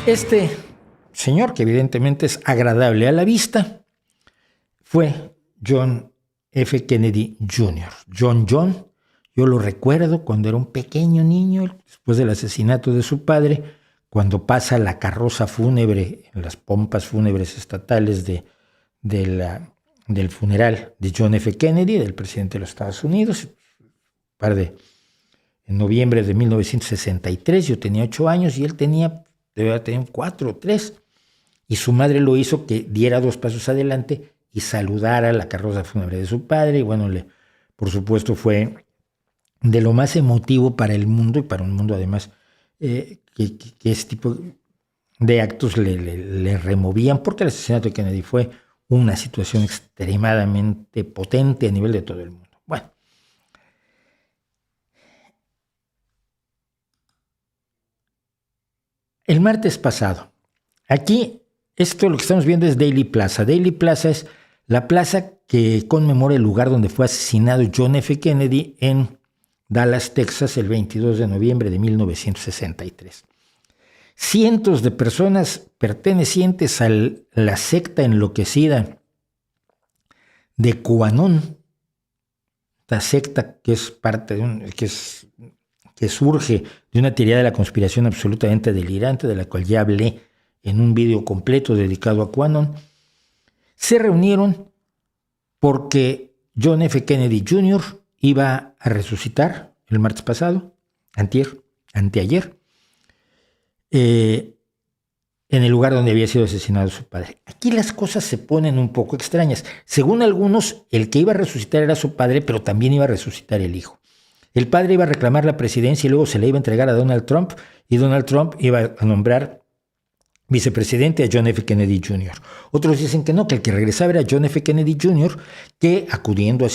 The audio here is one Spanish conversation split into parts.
Este señor, que evidentemente es agradable a la vista, fue John F. Kennedy Jr. John, yo lo recuerdo cuando era un pequeño niño, después del asesinato de su padre, cuando pasa la carroza fúnebre en las pompas fúnebres estatales del funeral de John F. Kennedy, del presidente de los Estados Unidos, en noviembre de 1963, yo tenía 8 años y él debía tener 4 o 3, y su madre lo hizo que diera 2 pasos adelante y saludara la carroza fúnebre de su padre, y bueno, por supuesto fue de lo más emotivo para el mundo, y para un mundo además que ese tipo de actos le removían, porque el asesinato de Kennedy fue una situación extremadamente potente a nivel de todo el mundo. Bueno, el martes pasado, aquí esto lo que estamos viendo es Dealey Plaza. Dealey Plaza es la plaza que conmemora el lugar donde fue asesinado John F. Kennedy en Dallas, Texas, el 22 de noviembre de 1963. Cientos de personas pertenecientes a la secta enloquecida de QAnon, esta secta que es parte de que surge de una teoría de la conspiración absolutamente delirante, de la cual ya hablé en un video completo dedicado a QAnon, se reunieron porque John F. Kennedy Jr. iba a resucitar el martes pasado, anteayer, en el lugar donde había sido asesinado su padre. Aquí las cosas se ponen un poco extrañas. Según algunos, el que iba a resucitar era su padre, pero también iba a resucitar el hijo. El padre iba a reclamar la presidencia y luego se le iba a entregar a Donald Trump, y Donald Trump iba a nombrar vicepresidente a John F. Kennedy Jr. Otros dicen que no, que el que regresaba era John F. Kennedy Jr., que acudiendo a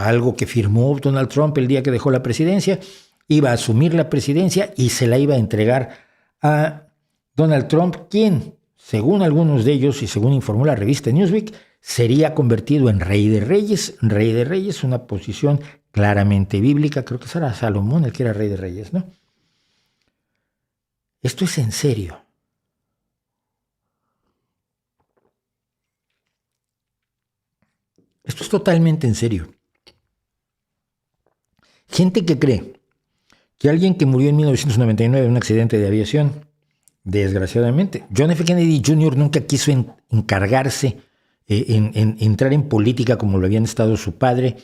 algo que firmó Donald Trump el día que dejó la presidencia, iba a asumir la presidencia y se la iba a entregar a Donald Trump, quien, según algunos de ellos y según informó la revista Newsweek, sería convertido en rey de reyes, una posición claramente bíblica. Creo que era Salomón el que era rey de reyes, ¿no? Esto es en serio. Esto es totalmente en serio. Gente que cree que alguien que murió en 1999 en un accidente de aviación, desgraciadamente, John F. Kennedy Jr. nunca quiso encargarse, entrar en política como lo habían estado su padre,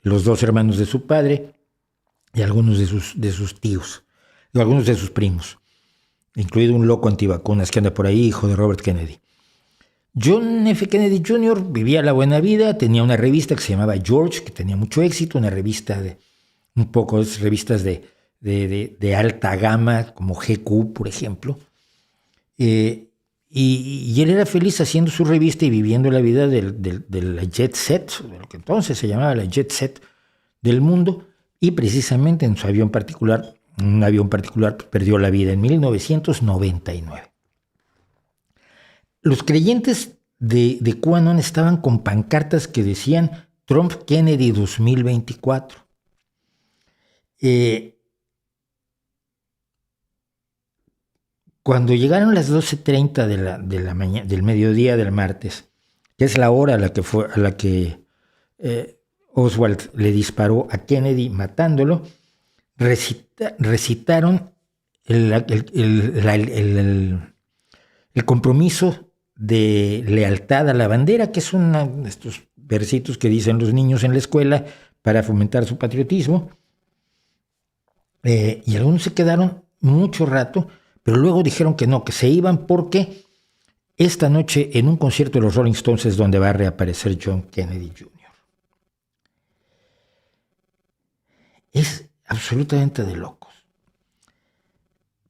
los 2 hermanos de su padre y algunos de sus tíos, y algunos de sus primos, incluido un loco antivacunas que anda por ahí, hijo de Robert Kennedy. John F. Kennedy Jr. vivía la buena vida, tenía una revista que se llamaba George, que tenía mucho éxito, una revista revistas de alta gama, como GQ, por ejemplo. Y él era feliz haciendo su revista y viviendo la vida de la jet set, de lo que entonces se llamaba la jet set del mundo, y precisamente en un avión particular perdió la vida en 1999. Los creyentes de QAnon estaban con pancartas que decían Trump Kennedy 2024. Cuando llegaron las 12:30 de la mañana, del mediodía del martes, que es la hora a la que Oswald le disparó a Kennedy matándolo, recitaron el compromiso de lealtad a la bandera, que es uno de estos versitos que dicen los niños en la escuela para fomentar su patriotismo. Y algunos se quedaron mucho rato, pero luego dijeron que no, que se iban porque esta noche en un concierto de los Rolling Stones es donde va a reaparecer John Kennedy Jr. Es absolutamente de locos.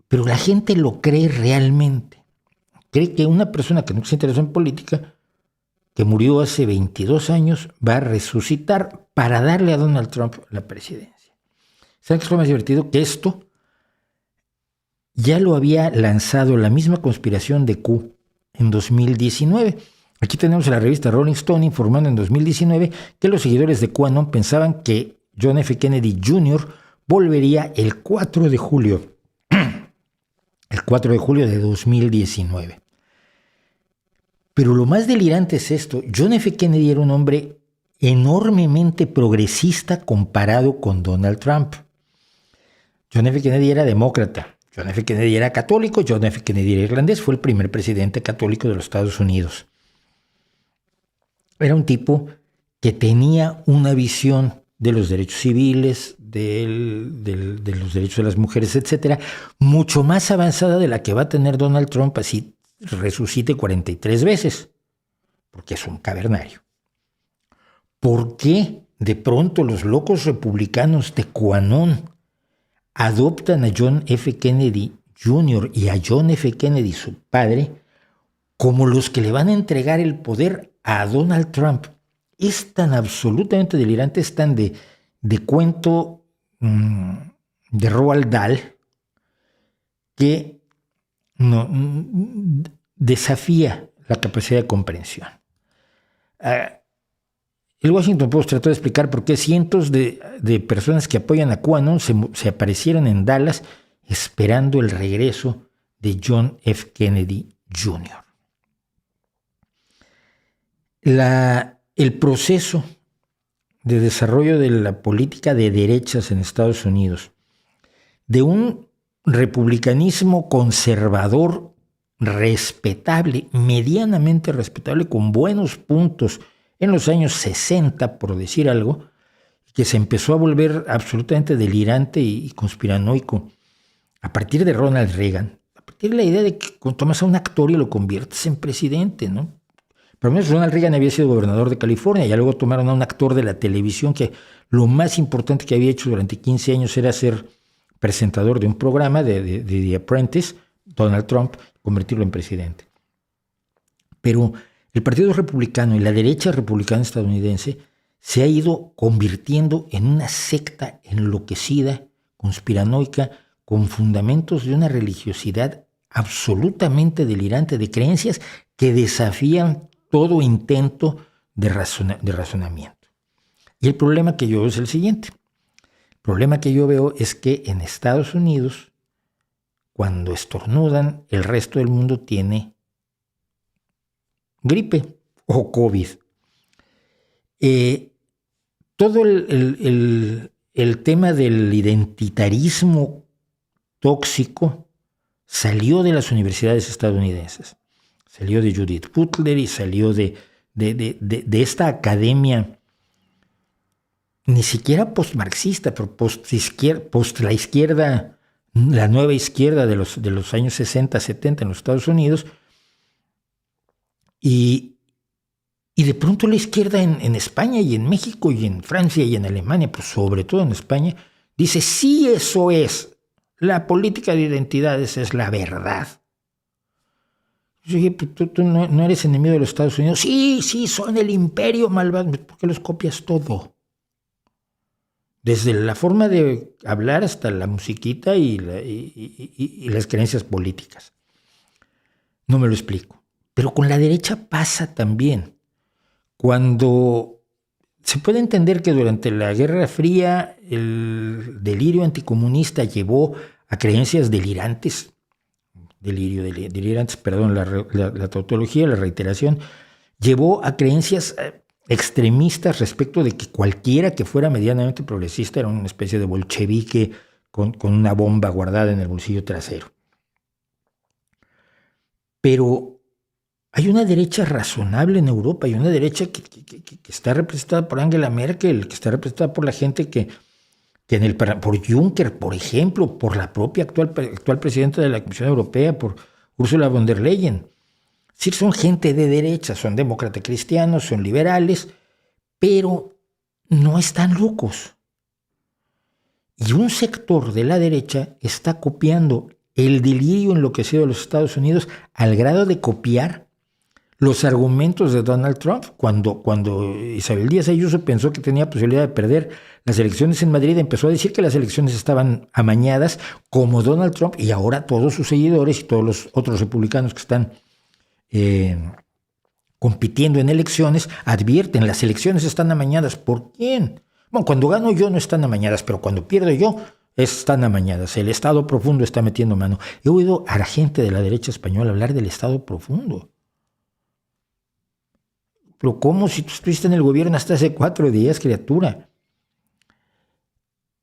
Pero la gente lo cree realmente. Cree que una persona que no se interesó en política, que murió hace 22 años, va a resucitar para darle a Donald Trump la presidencia. ¿Saben qué es lo más divertido? Que esto ya lo había lanzado la misma conspiración de Q en 2019. Aquí tenemos a la revista Rolling Stone informando en 2019 que los seguidores de QAnon pensaban que John F. Kennedy Jr. volvería el 4 de julio. El el 4 de julio de 2019. Pero lo más delirante es esto. John F. Kennedy era un hombre enormemente progresista comparado con Donald Trump. John F. Kennedy era demócrata. John F. Kennedy era católico. John F. Kennedy era irlandés. Fue el primer presidente católico de los Estados Unidos. Era un tipo que tenía una visión de los derechos civiles, de los derechos de las mujeres, etcétera, mucho más avanzada de la que va a tener Donald Trump, así resucite 43 veces, porque es un cavernario. ¿Por qué de pronto los locos republicanos de QAnon adoptan a John F. Kennedy Jr. y a John F. Kennedy, su padre, como los que le van a entregar el poder a Donald Trump? Es tan absolutamente delirante, es tan de cuento de Roald Dahl que no, desafía la capacidad de comprensión. El Washington Post trató de explicar por qué cientos de personas que apoyan a QAnon se aparecieron en Dallas esperando el regreso de John F. Kennedy Jr. El proceso de desarrollo de la política de derechas en Estados Unidos, de un republicanismo conservador respetable, medianamente respetable, con buenos puntos en los años 60, por decir algo, que se empezó a volver absolutamente delirante y conspiranoico a partir de Ronald Reagan, a partir de la idea de que tomas a un actor y lo conviertes en presidente, ¿no? Por lo menos Ronald Reagan había sido gobernador de California, y luego tomaron a un actor de la televisión que lo más importante que había hecho durante 15 años era ser presentador de un programa de The Apprentice, Donald Trump, convertirlo en presidente. Pero el Partido Republicano y la derecha republicana estadounidense se ha ido convirtiendo en una secta enloquecida, conspiranoica, con fundamentos de una religiosidad absolutamente delirante, de creencias que desafían todo intento de razonamiento. Y el problema que yo veo es el siguiente. El problema que yo veo es que en Estados Unidos, cuando estornudan, el resto del mundo tiene gripe o COVID. Todo el tema del identitarismo tóxico salió de las universidades estadounidenses. Salió de Judith Butler y salió de esta academia, ni siquiera postmarxista, pero post la izquierda, la nueva izquierda de los años 60, 70 en los Estados Unidos. Y de pronto la izquierda en España y en México y en Francia y en Alemania, pues sobre todo en España, dice, sí, eso es, la política de identidades es la verdad. Yo dije, tú no eres enemigo de los Estados Unidos. Sí, son el imperio malvado. ¿Por qué los copias todo? Desde la forma de hablar hasta la musiquita y las creencias políticas. No me lo explico. Pero con la derecha pasa también. Cuando se puede entender que durante la Guerra Fría el delirio anticomunista llevó a creencias delirantes, la tautología, la reiteración, llevó a creencias extremistas respecto de que cualquiera que fuera medianamente progresista era una especie de bolchevique con una bomba guardada en el bolsillo trasero. Pero hay una derecha razonable en Europa, hay una derecha que está representada por Angela Merkel, que está representada por la gente por Juncker, por ejemplo, por la propia actual presidenta de la Comisión Europea, por Ursula von der Leyen. Es decir, son gente de derecha, son demócratas cristianos, son liberales, pero no están locos. Y un sector de la derecha está copiando el delirio enloquecido de los Estados Unidos al grado de copiar los argumentos de Donald Trump. Cuando Isabel Díaz Ayuso pensó que tenía posibilidad de perder las elecciones en Madrid, empezó a decir que las elecciones estaban amañadas como Donald Trump, y ahora todos sus seguidores y todos los otros republicanos que están compitiendo en elecciones advierten, las elecciones están amañadas. ¿Por quién? Bueno, cuando gano yo no están amañadas, pero cuando pierdo yo están amañadas. El Estado profundo está metiendo mano. He oído a la gente de la derecha española hablar del Estado profundo. Pero ¿cómo si tú estuviste en el gobierno hasta hace 4 días, criatura?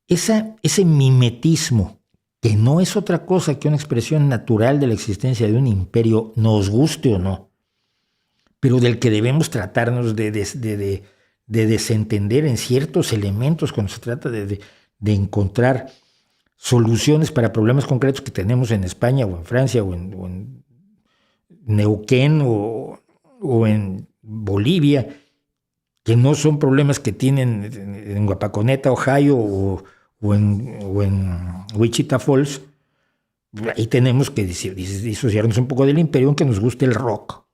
Ese mimetismo, que no es otra cosa que una expresión natural de la existencia de un imperio, nos guste o no, pero del que debemos tratarnos de desentender en ciertos elementos cuando se trata de encontrar soluciones para problemas concretos que tenemos en España o en Francia o en Neuquén o en Bolivia, que no son problemas que tienen en Guapaconeta, Ohio o en Wichita Falls. Ahí tenemos que disociarnos un poco del imperio, aunque nos guste el rock.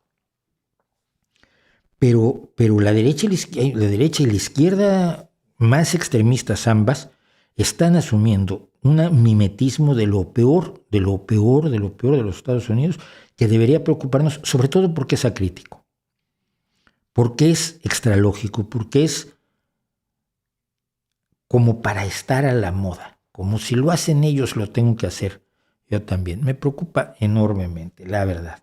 Pero la derecha y la izquierda, más extremistas ambas, están asumiendo un mimetismo de lo peor de los Estados Unidos, que debería preocuparnos, sobre todo porque es acrítico, porque es extralógico, porque es como para estar a la moda, como si lo hacen ellos lo tengo que hacer yo también. Me preocupa enormemente, la verdad.